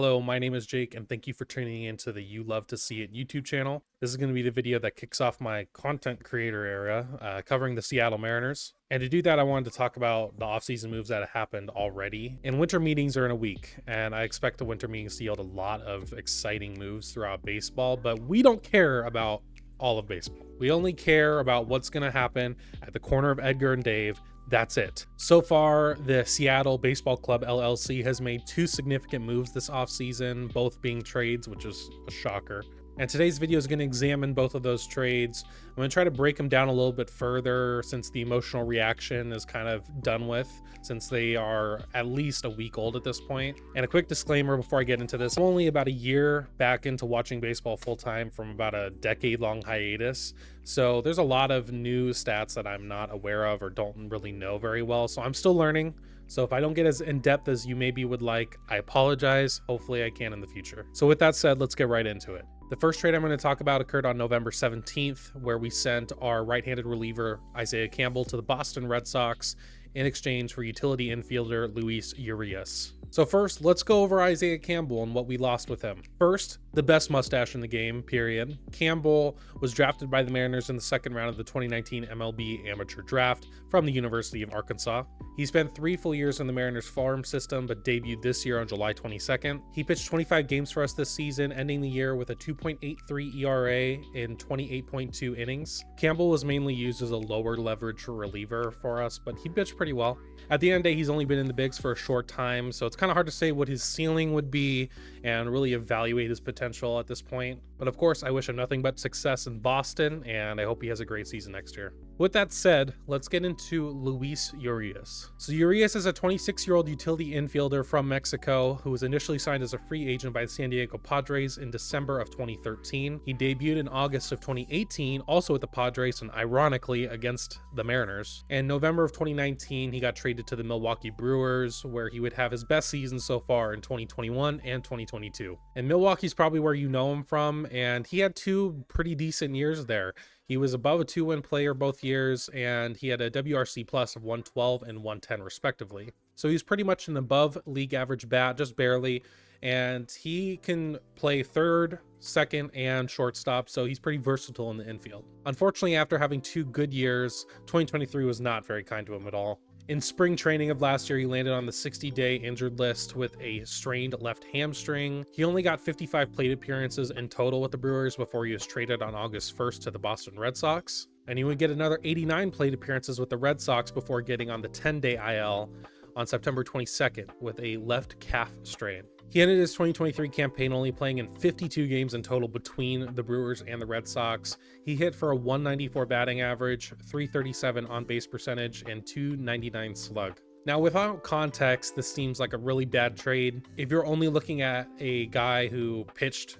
Hello, my name is Jake, and thank you for tuning into the You Love to See It YouTube channel. This is going to be the video that kicks off my content creator era, covering the Seattle Mariners. And to do that, I wanted to talk about the offseason moves that have happened already. And winter meetings are in a week, and I expect the winter meetings to yield a lot of exciting moves throughout baseball, but we don't care about all of baseball. We only care about what's going to happen at the corner of Edgar and Dave. That's it. So far, the Seattle Baseball Club LLC has made two significant moves this offseason, both being trades, which is a shocker. And today's video is going to examine both of those trades. I'm going to try to break them down a little bit further since the emotional reaction is kind of done with, since they are at least a week old at this point. And a quick disclaimer before I get into this, I'm only about a year back into watching baseball full time from about a decade-long hiatus. So there's a lot of new stats that I'm not aware of or don't really know very well. So I'm still learning. So if I don't get as in-depth as you maybe would like, I apologize. Hopefully I can in the future. So with that said, let's get right into it. The first trade I'm going to talk about occurred on November 17th, where we sent our right-handed reliever Isaiah Campbell to the Boston Red Sox in exchange for utility infielder Luis Urías. So first, let's go over Isaiah Campbell and what we lost with him. First, the best mustache in the game, period. Campbell was drafted by the Mariners in the second round of the 2019 MLB amateur draft from the University of Arkansas. He spent 3 full years in the Mariners farm system, but debuted this year on July 22nd. He pitched 25 games for us this season, ending the year with a 2.83 ERA in 28.2 innings. Campbell was mainly used as a lower leverage reliever for us, but he pitched pretty well. At the end of the day, he's only been in the bigs for a short time, so it's kind of hard to say what his ceiling would be and really evaluate his potential at this point. But of course, I wish him nothing but success in Boston, and I hope he has a great season next year. With that said, let's get into Luis Urías. So Urías is a 26-year-old utility infielder from Mexico who was initially signed as a free agent by the San Diego Padres in December of 2013. He debuted in August of 2018, also with the Padres and ironically against the Mariners. In November of 2019, he got traded to the Milwaukee Brewers, where he would have his best season so far in 2021 and 2022. And Milwaukee's probably where you know him from, and he had 2 pretty decent years there. He was above a 2-win player both years, and he had a WRC plus of 112 and 110 respectively. So he's pretty much an above league average bat, just barely, and he can play third, second, and shortstop, so he's pretty versatile in the infield. Unfortunately, after having 2 good years, 2023 was not very kind to him at all. In spring training of last year, he landed on the 60-day injured list with a strained left hamstring. He only got 55 plate appearances in total with the Brewers before he was traded on August 1st to the Boston Red Sox. And he would get another 89 plate appearances with the Red Sox before getting on the 10-day IL on September 22nd with a left calf strain. He ended his 2023 campaign only playing in 52 games in total between the Brewers and the Red Sox. He hit for a 194 batting average, 337 on-base percentage, and 299 slug. Now, without context, this seems like a really bad trade. If you're only looking at a guy who pitched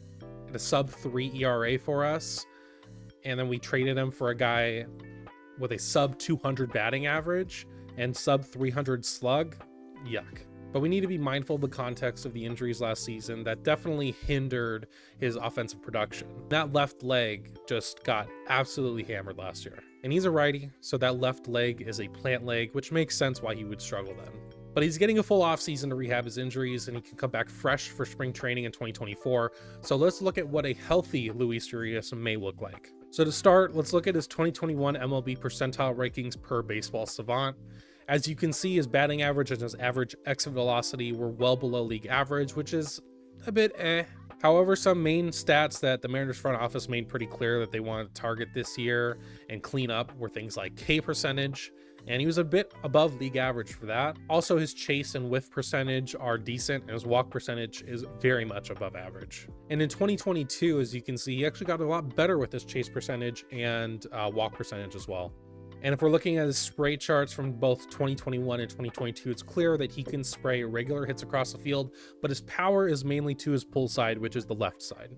at a sub-3 ERA for us, and then we traded him for a guy with a sub-200 batting average and sub-300 slug, yuck. But we need to be mindful of the context of the injuries last season that definitely hindered his offensive production. That left leg just got absolutely hammered last year. And he's a righty, so that left leg is a plant leg, which makes sense why he would struggle then. But he's getting a full offseason to rehab his injuries, and he can come back fresh for spring training in 2024. So let's look at what a healthy Luis Urías may look like. So to start, let's look at his 2021 MLB percentile rankings per Baseball Savant. As you can see, his batting average and his average exit velocity were well below league average, which is a bit eh. However, some main stats that the Mariners front office made pretty clear that they wanted to target this year and clean up were things like K percentage, and he was a bit above league average for that. Also, his chase and whiff percentage are decent, and his walk percentage is very much above average. And in 2022, as you can see, he actually got a lot better with his chase percentage and walk percentage as well. And if we're looking at his spray charts from both 2021 and 2022, it's clear that he can spray regular hits across the field, but his power is mainly to his pull side, which is the left side.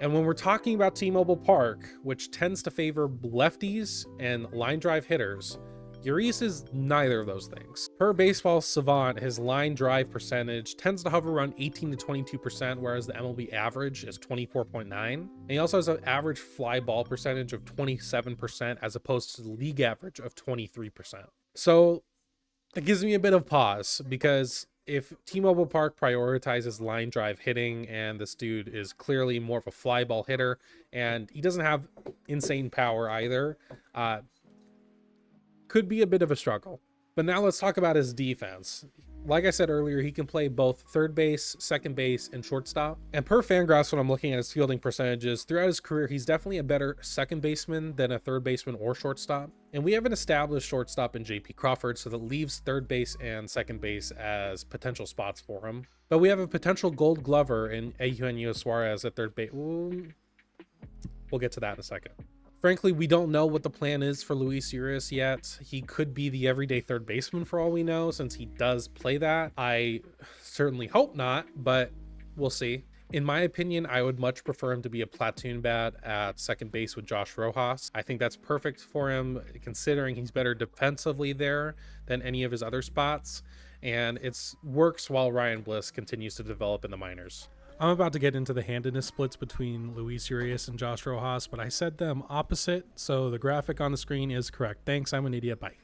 And when we're talking about T-Mobile Park, which tends to favor lefties and line drive hitters, Urías is neither of those things. Per Baseball Savant, his line drive percentage tends to hover around 18 to 22%, whereas the MLB average is 24.9. And he also has an average fly ball percentage of 27% as opposed to the league average of 23%. So it gives me a bit of pause because if T-Mobile Park prioritizes line drive hitting, and this dude is clearly more of a fly ball hitter, and he doesn't have insane power either, could be a bit of a struggle. But now let's talk about his defense. Like I said earlier, he can play both third base, second base, and shortstop. And per Fangraphs, when I'm looking at his fielding percentages, throughout his career, he's definitely a better second baseman than a third baseman or shortstop. And we have an established shortstop in JP Crawford, so that leaves third base and second base as potential spots for him. But we have a potential gold glover in Eugenio Suárez at third base. We'll get to that in a second. Frankly, we don't know what the plan is for Luis Urías yet. He could be the everyday third baseman for all we know, since he does play that. I certainly hope not, but we'll see. In my opinion, I would much prefer him to be a platoon bat at second base with Josh Rojas. I think that's perfect for him, considering he's better defensively there than any of his other spots, and it works while Ryan Bliss continues to develop in the minors. I'm about to get into the handedness splits between Luis Urías and Josh Rojas, but I said them opposite, so the graphic on the screen is correct. Thanks, I'm an idiot, bye.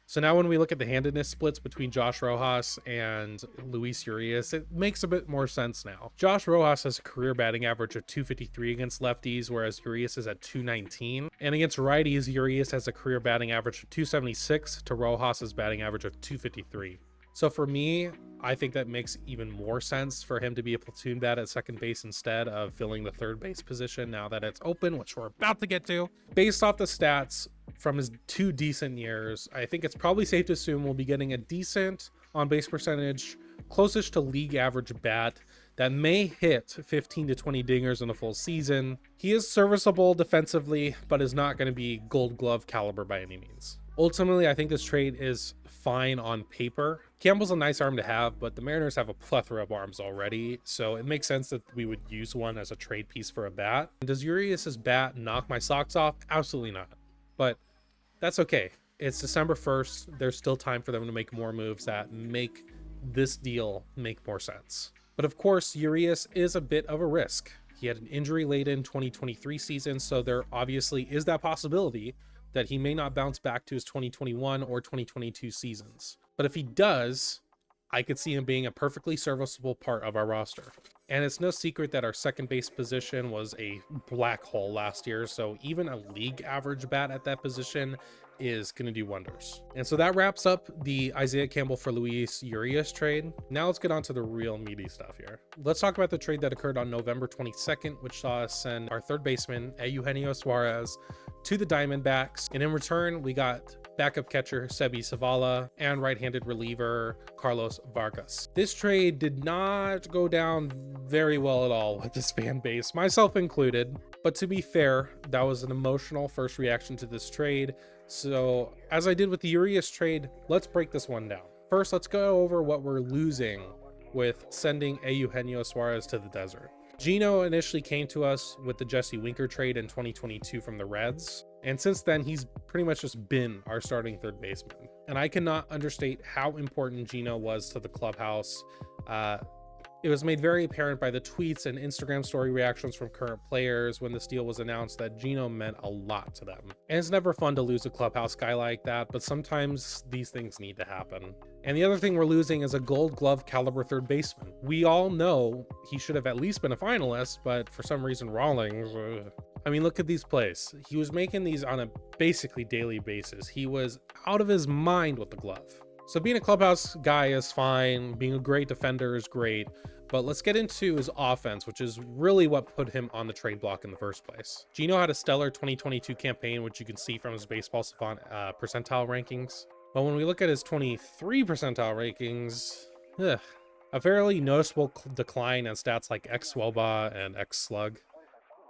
So now when we look at the handedness splits between Josh Rojas and Luis Urías, it makes a bit more sense now. Josh Rojas has a career batting average of 253 against lefties, whereas Urías is at 219. And against righties, Urías has a career batting average of 276 to Rojas' batting average of 253. So for me, I think that makes even more sense for him to be a platoon bat at second base instead of filling the third base position now that it's open, which we're about to get to. Based off the stats from his 2 decent years, I think it's probably safe to assume we'll be getting a decent on-base percentage, closest to league average bat that may hit 15 to 20 dingers in a full season. He is serviceable defensively, but is not going to be Gold Glove caliber by any means. Ultimately, I think this trade is fine on paper. Campbell's a nice arm to have, but the Mariners have a plethora of arms already, so it makes sense that we would use one as a trade piece for a bat. Does Urías' bat knock my socks off? Absolutely not. But that's okay. It's December 1st. There's still time for them to make more moves that make this deal make more sense. But of course, Urías is a bit of a risk. He had an injury-laden 2023 season, so there obviously is that possibility that he may not bounce back to his 2021 or 2022 seasons. But if he does, I could see him being a perfectly serviceable part of our roster. And it's no secret that our second base position was a black hole last year, so even a league average bat at that position is going to do wonders. And so that wraps up the Isaiah Campbell for Luis Urías trade. Now let's get on to the real meaty stuff here. Let's talk about the trade that occurred on November 22nd, which saw us send our third baseman, Eugenio Suárez, to the Diamondbacks. And in return, we got backup catcher Seby Zavala and right-handed reliever Carlos Vargas. This trade did not go down very well at all with this fan base, myself included. But to be fair, that was an emotional first reaction to this trade. So as I did with the Urías trade, let's break this one down. First, let's go over what we're losing with sending Eugenio Suárez to the desert. Gino initially came to us with the Jesse Winker trade in 2022 from the Reds, and since then he's pretty much just been our starting third baseman. And I cannot understate how important Gino was to the clubhouse. It was made very apparent by the tweets and Instagram story reactions from current players when this deal was announced that Gino meant a lot to them. And it's never fun to lose a clubhouse guy like that, but sometimes these things need to happen. And the other thing we're losing is a Gold Glove caliber third baseman. We all know he should have at least been a finalist, but for some reason Rawlings... I mean, look at these plays. He was making these on a basically daily basis. He was out of his mind with the glove. So being a clubhouse guy is fine, being a great defender is great, but let's get into his offense, which is really what put him on the trade block in the first place. Gino had a stellar 2022 campaign, which you can see from his Baseball Savant percentile rankings. But when we look at his 23 percentile rankings, a fairly noticeable decline in stats like xWOBA and xSlug.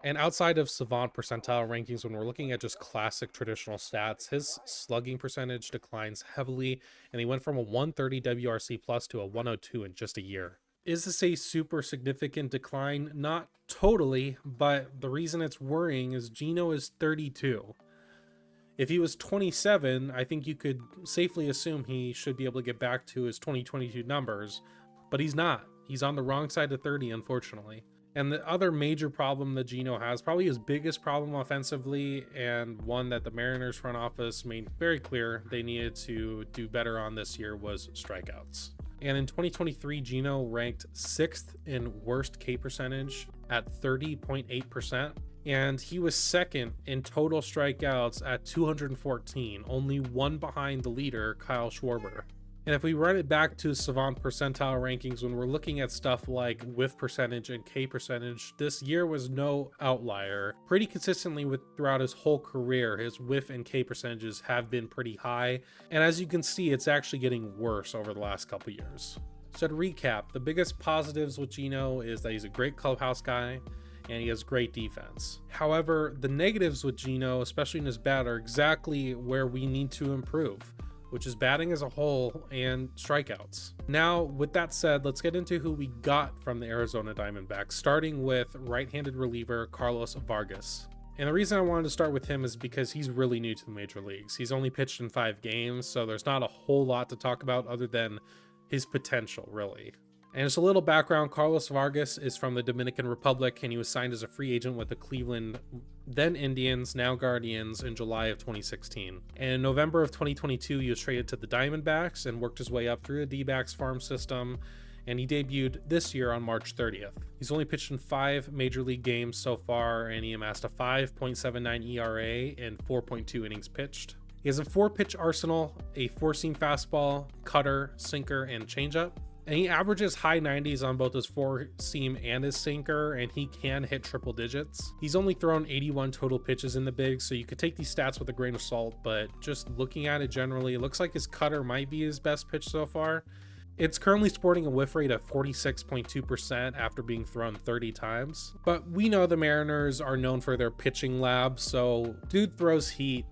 And outside of Savant percentile rankings, when we're looking at just classic traditional stats, his slugging percentage declines heavily, and he went from a 130 WRC plus to a 102 in just a year. Is this a super significant decline? Not totally, but the reason it's worrying is Gino is 32. If he was 27, I think you could safely assume he should be able to get back to his 2022 numbers, but he's not. He's on the wrong side of 30, unfortunately. And the other major problem that Gino has, probably his biggest problem offensively, and one that the Mariners front office made very clear they needed to do better on this year, was strikeouts. And in 2023, Gino ranked 6th in worst K percentage at 30.8%. And he was 2nd in total strikeouts at 214, only 1 behind the leader, Kyle Schwarber. And if we run it back to Savant percentile rankings, when we're looking at stuff like whiff percentage and K percentage, this year was no outlier. Pretty consistently throughout his whole career, his whiff and K percentages have been pretty high. And as you can see, it's actually getting worse over the last couple years. So to recap, the biggest positives with Gino is that he's a great clubhouse guy and he has great defense. However, the negatives with Gino, especially in his bat, are exactly where we need to improve, which is batting as a whole and strikeouts. Now, with that said, let's get into who we got from the Arizona Diamondbacks, starting with right-handed reliever Carlos Vargas. And the reason I wanted to start with him is because he's really new to the major leagues. He's only pitched in 5 games, so there's not a whole lot to talk about other than his potential, really. And just a little background, Carlos Vargas is from the Dominican Republic, and he was signed as a free agent with the Cleveland, then Indians, now Guardians, in July of 2016. And in November of 2022, he was traded to the Diamondbacks and worked his way up through the D-backs farm system, and he debuted this year on March 30th. He's only pitched in 5 major league games so far, and he amassed a 5.79 ERA and 4.2 innings pitched. He has a 4-pitch arsenal, a 4-seam fastball, cutter, sinker, and changeup. And he averages high 90s on both his 4-seam and his sinker, and he can hit triple digits. He's only thrown 81 total pitches in the bigs, so you could take these stats with a grain of salt, but just looking at it generally, it looks like his cutter might be his best pitch so far. It's currently sporting a whiff rate of 46.2% after being thrown 30 times. But we know the Mariners are known for their pitching lab, so dude throws heat.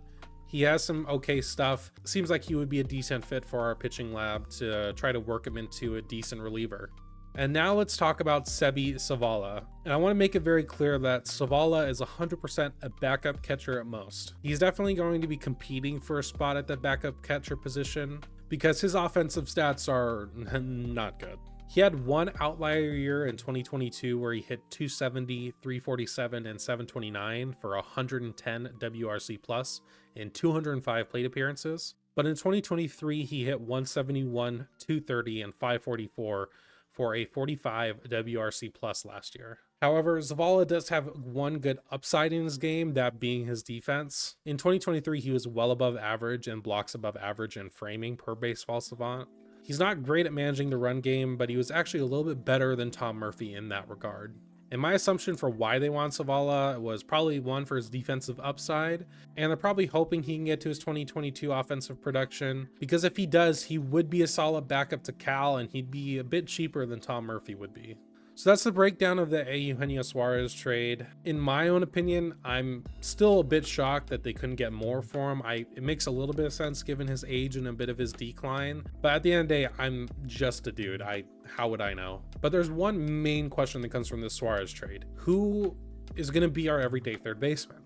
He has some okay stuff. Seems like he would be a decent fit for our pitching lab to try to work him into a decent reliever. And now let's talk about Seby Zavala. And I want to make it very clear that Zavala is 100% a backup catcher at most. He's definitely going to be competing for a spot at the backup catcher position because his offensive stats are not good. He had one outlier year in 2022 where he hit 270, 347, and 729 for 110 WRC plus in 205 plate appearances. But in 2023, he hit 171, 230, and 544 for a 45 WRC plus last year. However, Zavala does have one good upside in his game, that being his defense. In 2023, he was well above average and blocks above average in framing per Baseball Savant. He's not great at managing the run game, but he was actually a little bit better than Tom Murphy in that regard. And my assumption for why they want Zavala was probably one for his defensive upside, and they're probably hoping he can get to his 2022 offensive production, because if he does, he would be a solid backup to Cal, and he'd be a bit cheaper than Tom Murphy would be. So that's the breakdown of the Eugenio Suárez trade. In my own opinion, I'm still a bit shocked that they couldn't get more for him. It makes a little bit of sense given his age and a bit of his decline. But at the end of the day, I'm just a dude. How would I know? But there's one main question that comes from this Suárez trade. Who is going to be our everyday third baseman?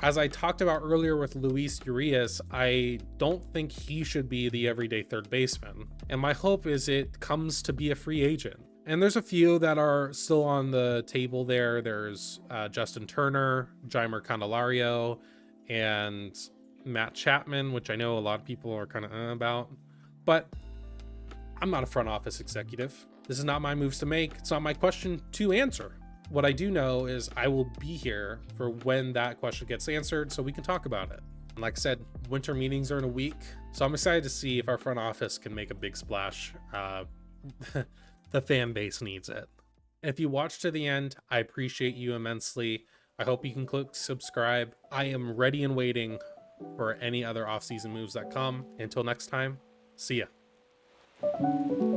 As I talked about earlier with Luis Urías, I don't think he should be the everyday third baseman. And my hope is it comes to be a free agent. And there's a few that are still on the table there. There's Justin Turner, Jeimer Candelario, and Matt Chapman, which I know a lot of people are kind of about. But I'm not a front office executive. This is not my moves to make. It's not my question to answer. What I do know is I will be here for when that question gets answered so we can talk about it. And like I said, winter meetings are in a week, so I'm excited to see if our front office can make a big splash. The fan base needs it. If you watched to the end, I appreciate you immensely. I hope you can click subscribe. I am ready and waiting for any other off-season moves that come. Until next time, see ya.